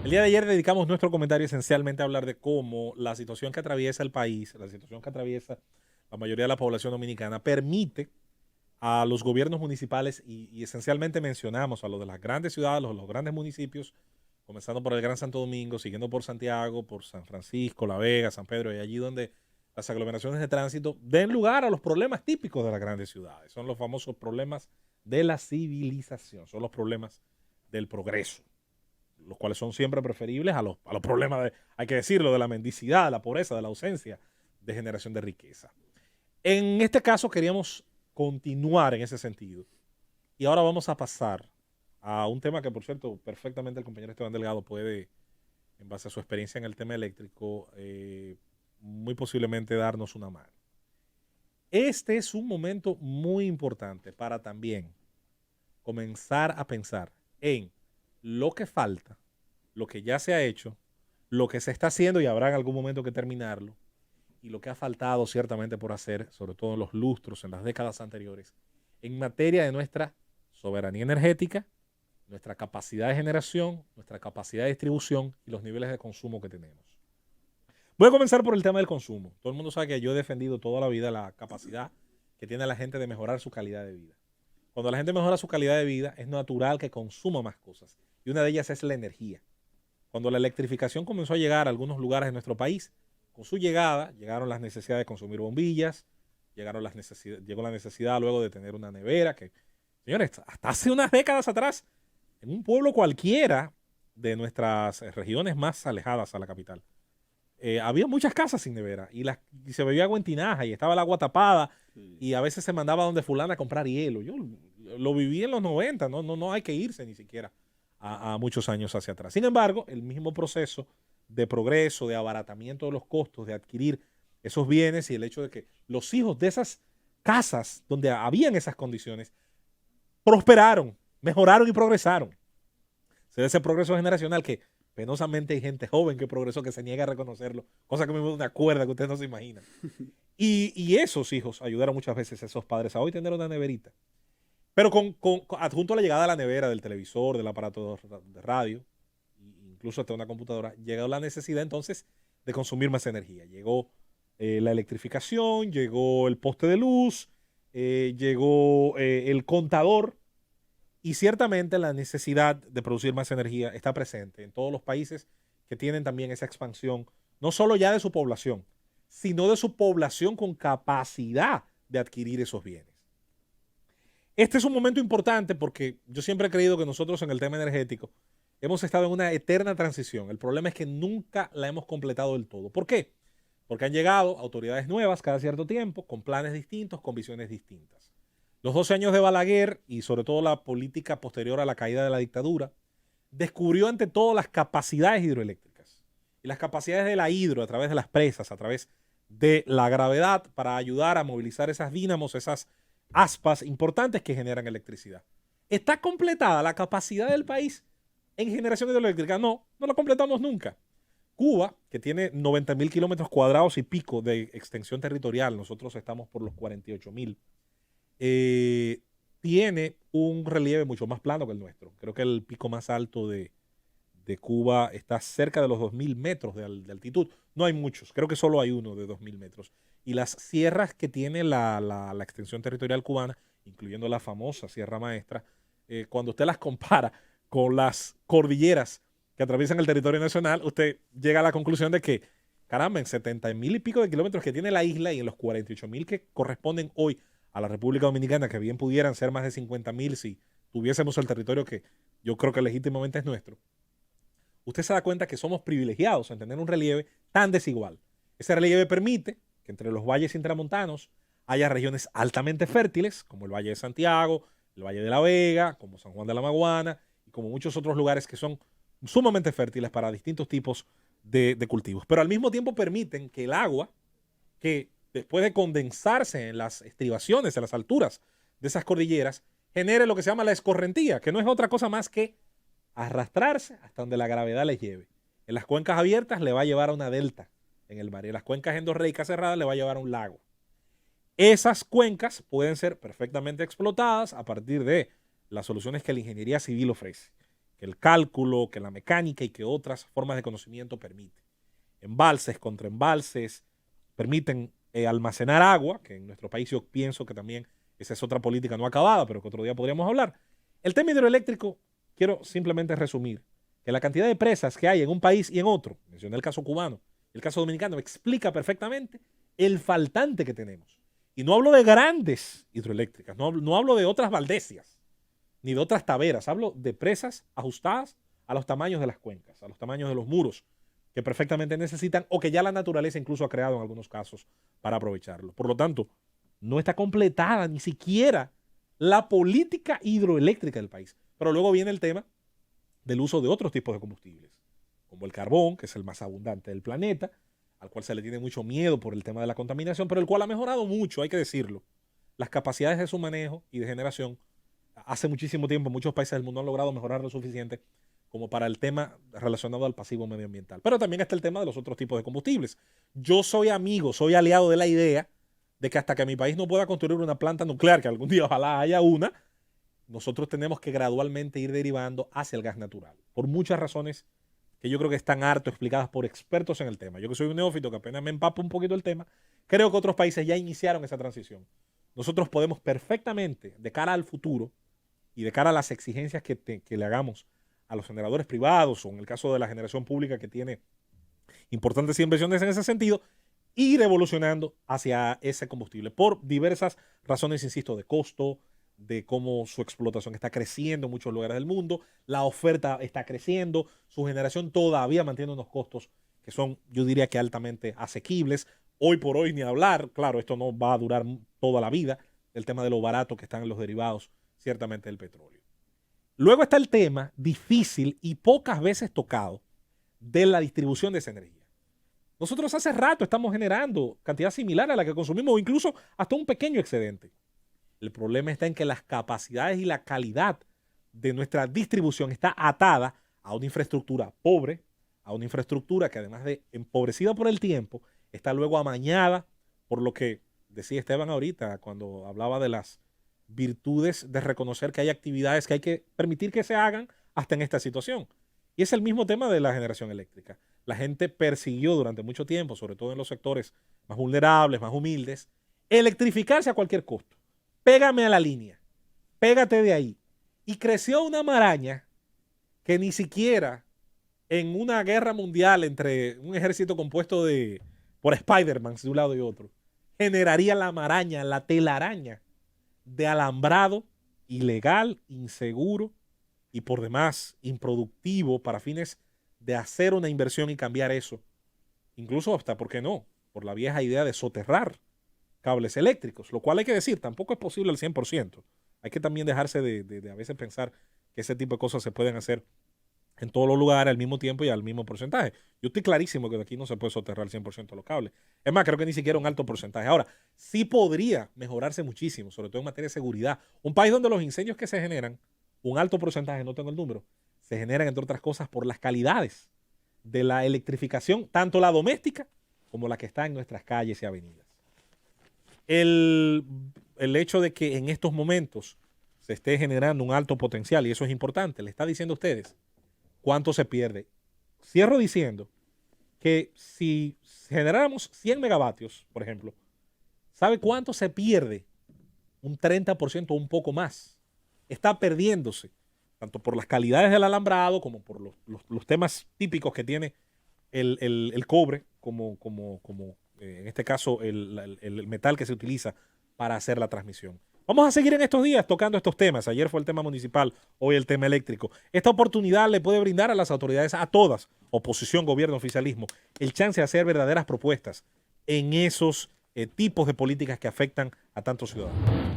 El día de ayer dedicamos nuestro comentario esencialmente a hablar de cómo la situación que atraviesa el país, la situación que atraviesa la mayoría de la población dominicana, permite a los gobiernos municipales y esencialmente mencionamos a los de las grandes ciudades, los grandes municipios, comenzando por el Gran Santo Domingo, siguiendo por Santiago, por San Francisco, La Vega, San Pedro, y allí donde las aglomeraciones de tránsito den lugar a los problemas típicos de las grandes ciudades. Son los famosos problemas de la civilización, son los problemas del progreso, los cuales son siempre preferibles a los problemas, hay que decirlo, de la mendicidad, de la pobreza, de la ausencia de generación de riqueza. En este caso queríamos continuar en ese sentido. Y ahora vamos a pasar a un tema que, por cierto, perfectamente el compañero Esteban Delgado puede, en base a su experiencia en el tema eléctrico, muy posiblemente darnos una mano. Este es un momento muy importante para también comenzar a pensar en lo que falta, lo que ya se ha hecho, lo que se está haciendo y habrá en algún momento que terminarlo, y lo que ha faltado ciertamente por hacer, sobre todo en los lustros, en las décadas anteriores, en materia de nuestra soberanía energética, nuestra capacidad de generación, nuestra capacidad de distribución y los niveles de consumo que tenemos. Voy a comenzar por el tema del consumo. Todo el mundo sabe que yo he defendido toda la vida la capacidad que tiene la gente de mejorar su calidad de vida. Cuando la gente mejora su calidad de vida, es natural que consuma más cosas. Y una de ellas es la energía. Cuando la electrificación comenzó a llegar a algunos lugares de nuestro país, con su llegada llegaron las necesidades de consumir bombillas, llegó la necesidad luego de tener una nevera, que, señores, hasta hace unas décadas atrás, en un pueblo cualquiera de nuestras regiones más alejadas a la capital, había muchas casas sin nevera y se bebía agua en tinaja y estaba el agua tapada y a veces se mandaba donde fulana a comprar hielo. Yo lo viví en los 90, no hay que irse ni siquiera a muchos años hacia atrás. Sin embargo, el mismo proceso de progreso, de abaratamiento de los costos, de adquirir esos bienes y el hecho de que los hijos de esas casas donde habían esas condiciones prosperaron, mejoraron y progresaron. Se da ese progreso generacional que penosamente hay gente joven que progresó que se niega a reconocerlo, cosa que me da una cuerda que ustedes no se imaginan. Y esos hijos ayudaron muchas veces a esos padres a hoy tener una neverita. Pero adjunto a la llegada de la nevera, del televisor, del aparato de radio, incluso hasta una computadora, llegó la necesidad entonces de consumir más energía. Llegó la electrificación, llegó el poste de luz, llegó el contador y ciertamente la necesidad de producir más energía está presente en todos los países que tienen también esa expansión, no solo ya de su población, sino de su población con capacidad de adquirir esos bienes. Este es un momento importante porque yo siempre he creído que nosotros en el tema energético hemos estado en una eterna transición. El problema es que nunca la hemos completado del todo. ¿Por qué? Porque han llegado autoridades nuevas cada cierto tiempo, con planes distintos, con visiones distintas. Los 12 años de Balaguer y sobre todo la política posterior a la caída de la dictadura descubrió ante todo las capacidades hidroeléctricas y las capacidades de la hidro a través de las presas, a través de la gravedad para ayudar a movilizar esas dínamos, esas aspas importantes que generan electricidad. ¿Está completada la capacidad del país en generación hidroeléctrica? No la completamos nunca. Cuba, que tiene 90,000 kilómetros cuadrados y pico de extensión territorial, nosotros estamos por los 48,000, tiene un relieve mucho más plano que el nuestro. Creo que el pico más alto de Cuba está cerca de los 2,000 metros de altitud. No hay muchos, creo que solo hay uno de 2,000 metros. Y las sierras que tiene la extensión territorial cubana, incluyendo la famosa Sierra Maestra, cuando usted las compara con las cordilleras que atraviesan el territorio nacional, usted llega a la conclusión de que, caramba, en 70,000 y pico de kilómetros que tiene la isla y en los 48,000 que corresponden hoy a la República Dominicana, que bien pudieran ser más de 50,000 si tuviésemos el territorio que yo creo que legítimamente es nuestro, usted se da cuenta que somos privilegiados en tener un relieve tan desigual. Ese relieve permite que entre los valles intramontanos haya regiones altamente fértiles, como el Valle de Santiago, el Valle de la Vega, como San Juan de la Maguana, y como muchos otros lugares que son sumamente fértiles para distintos tipos de cultivos. Pero al mismo tiempo permiten que el agua, que después de condensarse en las estribaciones, en las alturas de esas cordilleras, genere lo que se llama la escorrentía, que no es otra cosa más que arrastrarse hasta donde la gravedad les lleve. En las cuencas abiertas le va a llevar a una delta en el mar, y en las cuencas endorreicas cerradas le va a llevar a un lago. Esas cuencas pueden ser perfectamente explotadas a partir de las soluciones que la ingeniería civil ofrece, que el cálculo, que la mecánica y que otras formas de conocimiento permiten. Embalses, contraembalses, permiten almacenar agua, que en nuestro país yo pienso que también esa es otra política no acabada, pero que otro día podríamos hablar. El tema hidroeléctrico, quiero simplemente resumir, que la cantidad de presas que hay en un país y en otro, mencioné el caso cubano, el caso dominicano, explica perfectamente el faltante que tenemos. Y no hablo de grandes hidroeléctricas, no hablo de otras Valdesias, ni de otras taberas, hablo de presas ajustadas a los tamaños de las cuencas, a los tamaños de los muros, que perfectamente necesitan o que ya la naturaleza incluso ha creado en algunos casos para aprovecharlo. Por lo tanto, no está completada ni siquiera la política hidroeléctrica del país. Pero luego viene el tema del uso de otros tipos de combustibles, como el carbón, que es el más abundante del planeta, al cual se le tiene mucho miedo por el tema de la contaminación, pero el cual ha mejorado mucho, hay que decirlo. Las capacidades de su manejo y de generación, hace muchísimo tiempo muchos países del mundo han logrado mejorar lo suficiente como para el tema relacionado al pasivo medioambiental. Pero también está el tema de los otros tipos de combustibles. Yo soy amigo, soy aliado de la idea de que hasta que mi país no pueda construir una planta nuclear, que algún día ojalá haya una, nosotros tenemos que gradualmente ir derivando hacia el gas natural. Por muchas razones que yo creo que están harto explicadas por expertos en el tema. Yo que soy un neófito, que apenas me empapo un poquito el tema, creo que otros países ya iniciaron esa transición. Nosotros podemos perfectamente, de cara al futuro y de cara a las exigencias que le hagamos a los generadores privados, o en el caso de la generación pública que tiene importantes inversiones en ese sentido, ir evolucionando hacia ese combustible por diversas razones, insisto, de costo, de cómo su explotación está creciendo en muchos lugares del mundo, la oferta está creciendo, su generación todavía mantiene unos costos que son, yo diría que altamente asequibles. Hoy por hoy ni hablar, claro, esto no va a durar toda la vida, el tema de lo barato que están en los derivados, ciertamente del petróleo. Luego está el tema difícil y pocas veces tocado de la distribución de esa energía. Nosotros hace rato estamos generando cantidad similar a la que consumimos o incluso hasta un pequeño excedente. El problema está en que las capacidades y la calidad de nuestra distribución está atada a una infraestructura pobre, a una infraestructura que además de empobrecida por el tiempo, está luego amañada por lo que decía Esteban ahorita cuando hablaba de las virtudes de reconocer que hay actividades que hay que permitir que se hagan hasta en esta situación. Y es el mismo tema de la generación eléctrica. La gente persiguió durante mucho tiempo, sobre todo en los sectores más vulnerables, más humildes, electrificarse a cualquier costo. Pégame a la línea, pégate de ahí. Y creció una maraña que ni siquiera en una guerra mundial entre un ejército compuesto por Spider-Man de un lado y otro, generaría la maraña, la telaraña de alambrado ilegal, inseguro y por demás improductivo para fines de hacer una inversión y cambiar eso. Incluso hasta, ¿por qué no?, por la vieja idea de soterrar cables eléctricos, lo cual hay que decir, tampoco es posible al 100%. Hay que también dejarse de a veces pensar que ese tipo de cosas se pueden hacer en todos los lugares al mismo tiempo y al mismo porcentaje. Yo estoy clarísimo que de aquí no se puede soterrar al 100% los cables. Es más, creo que ni siquiera un alto porcentaje. Ahora, sí podría mejorarse muchísimo, sobre todo en materia de seguridad. Un país donde los incendios que se generan, un alto porcentaje, no tengo el número, se generan, entre otras cosas, por las calidades de la electrificación, tanto la doméstica como la que está en nuestras calles y avenidas. El hecho de que en estos momentos se esté generando un alto potencial, y eso es importante, le está diciendo a ustedes cuánto se pierde. Cierro diciendo que si generáramos 100 megavatios, por ejemplo, ¿sabe cuánto se pierde? Un 30% o un poco más. Está perdiéndose, tanto por las calidades del alambrado como por los temas típicos que tiene el cobre, como en este caso el metal que se utiliza para hacer la transmisión. Vamos a seguir en estos días tocando estos temas. Ayer fue el tema municipal, hoy el tema eléctrico. Esta oportunidad le puede brindar a las autoridades, a todas, oposición, gobierno, oficialismo, el chance de hacer verdaderas propuestas en esos tipos de políticas que afectan a tantos ciudadanos.